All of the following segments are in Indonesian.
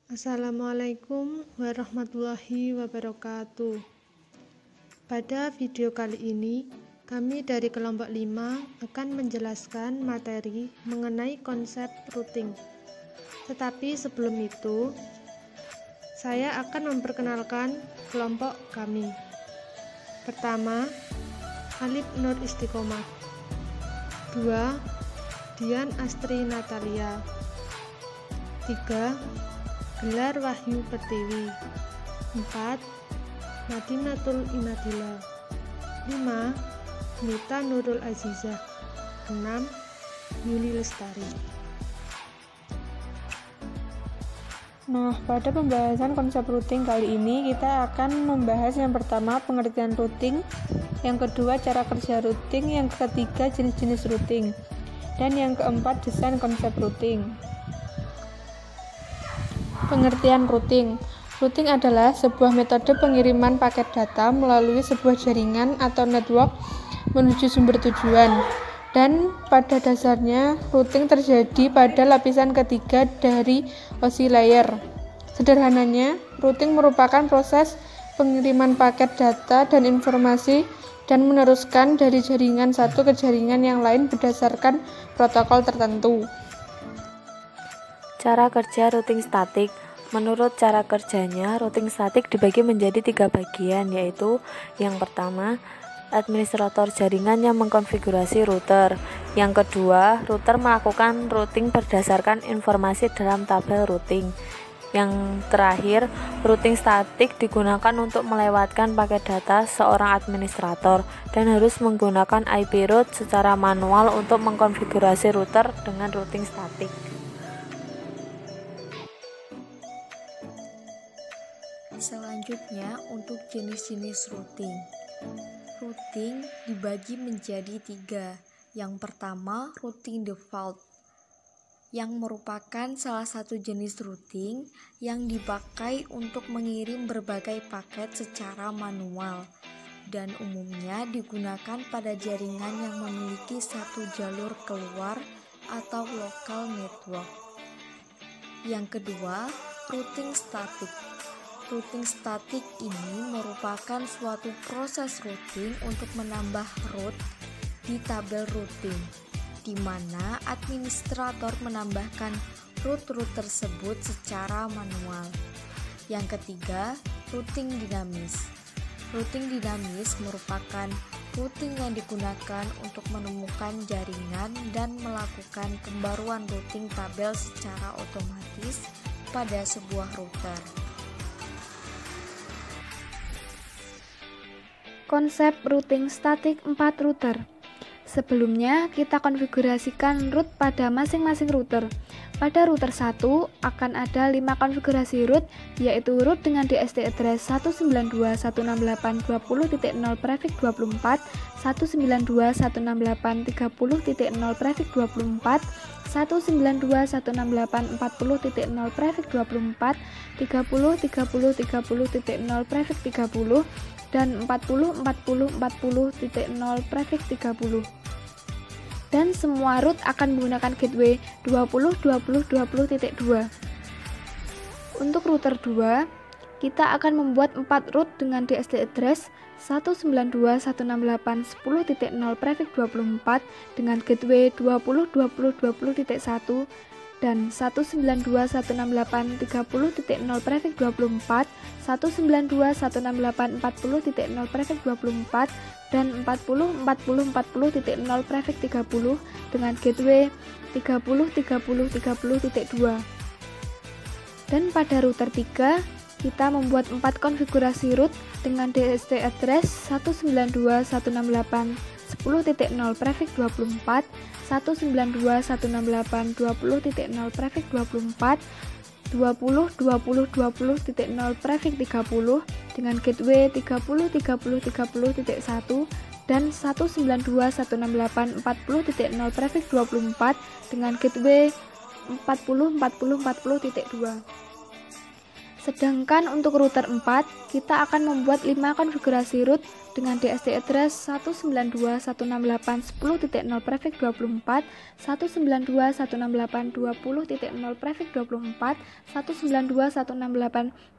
Assalamualaikum warahmatullahi wabarakatuh. Pada video kali ini, kami dari kelompok 5 akan menjelaskan materi mengenai konsep routing. Tetapi sebelum itu, saya akan memperkenalkan kelompok kami. Pertama, Alif Nur Istiqomah. 2, Dian Astri Natalia. 3, Gelar Wahyu Pertiwi. 4, Madinatul Imadillah. 5, Mita Nurul Azizah. 6, Yuli Lestari. Nah, pada pembahasan konsep routing kali ini kita akan membahas yang pertama pengertian routing, yang kedua cara kerja routing, yang ketiga jenis-jenis routing, dan yang keempat desain konsep routing. Pengertian routing. Routing adalah sebuah metode pengiriman paket data melalui sebuah jaringan atau network menuju sumber tujuan. Dan pada dasarnya, routing terjadi pada lapisan ketiga dari OSI layer. Sederhananya, routing merupakan proses pengiriman paket data dan informasi dan meneruskan dari jaringan satu ke jaringan yang lain berdasarkan protokol tertentu. Cara kerja routing statik. Menurut cara kerjanya, routing statik dibagi menjadi 3 bagian, yaitu yang pertama, administrator jaringan yang mengkonfigurasi router. Yang kedua, router melakukan routing berdasarkan informasi dalam tabel routing. Yang terakhir, routing statik digunakan untuk melewatkan paket data seorang administrator dan harus menggunakan IP route secara manual untuk mengkonfigurasi router dengan routing statik. Selanjutnya, untuk jenis-jenis routing. Routing dibagi menjadi 3. Yang pertama, routing default, yang merupakan salah satu jenis routing yang dipakai untuk mengirim berbagai paket secara manual dan umumnya digunakan pada jaringan yang memiliki satu jalur keluar atau local network. Yang kedua, routing static. Routing statik ini merupakan suatu proses routing untuk menambah route di tabel routing, di mana administrator menambahkan route-route tersebut secara manual. Yang ketiga, routing dinamis. Routing dinamis merupakan routing yang digunakan untuk menemukan jaringan dan melakukan pembaruan routing tabel secara otomatis pada sebuah router. Konsep routing statik 4 router. Sebelumnya, kita konfigurasikan route pada masing-masing router. Pada router 1 akan ada 5 konfigurasi route, yaitu route dengan DST address 192.168.20.0 prefix 24, 192.168.30.0 prefix 24, 192.168.40.0 prefix 24, 30.30.30.0 prefix 30, dan 40.40.40.0 prefix 30. Dan semua route akan menggunakan gateway 20.20.20.2. Untuk router 2, kita akan membuat 4 route dengan DST address 192.168.10.0 prefix 24 dengan gateway 20.20.20.1 dan 192.168.30.0 prefix 24, 192.168.40.0 prefix 24 dan 40.40.40.0 prefix 30 dengan gateway 30.30.30.2. Dan pada router 3, kita membuat 4 konfigurasi route dengan DST address 192.168.10.0 prefix 24, 192.168.20.0 prefix 24, 20.20.20.0 prefix 30 dengan gateway 30.30.30.1 dan 192.168.40.0 prefix 24 dengan gateway 40.40.40.2. Sedangkan untuk router 4, kita akan membuat 5 konfigurasi route dengan DSD address 192.168.10.0 prefix 24, 192.168.20.0 prefix 24,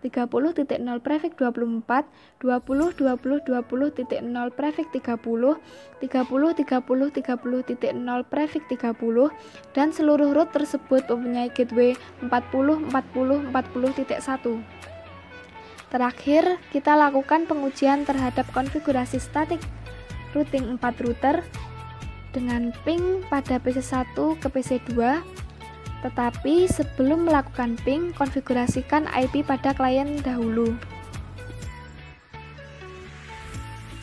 192.168.30.0 prefix 24, 20.20.20.0 prefix 30, 30.30.30.0 prefix 30, dan seluruh root tersebut mempunyai gateway 40.40.40.1. Terakhir, kita lakukan pengujian terhadap konfigurasi statik routing 4 router dengan ping pada PC1 ke PC2. Tetapi sebelum melakukan ping, konfigurasikan IP pada klien dahulu.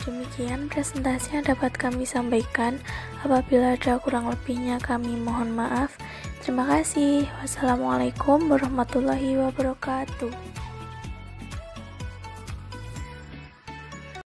Demikian presentasi yang dapat kami sampaikan. Apabila ada kurang lebihnya kami mohon maaf. Terima kasih. Wassalamualaikum warahmatullahi wabarakatuh.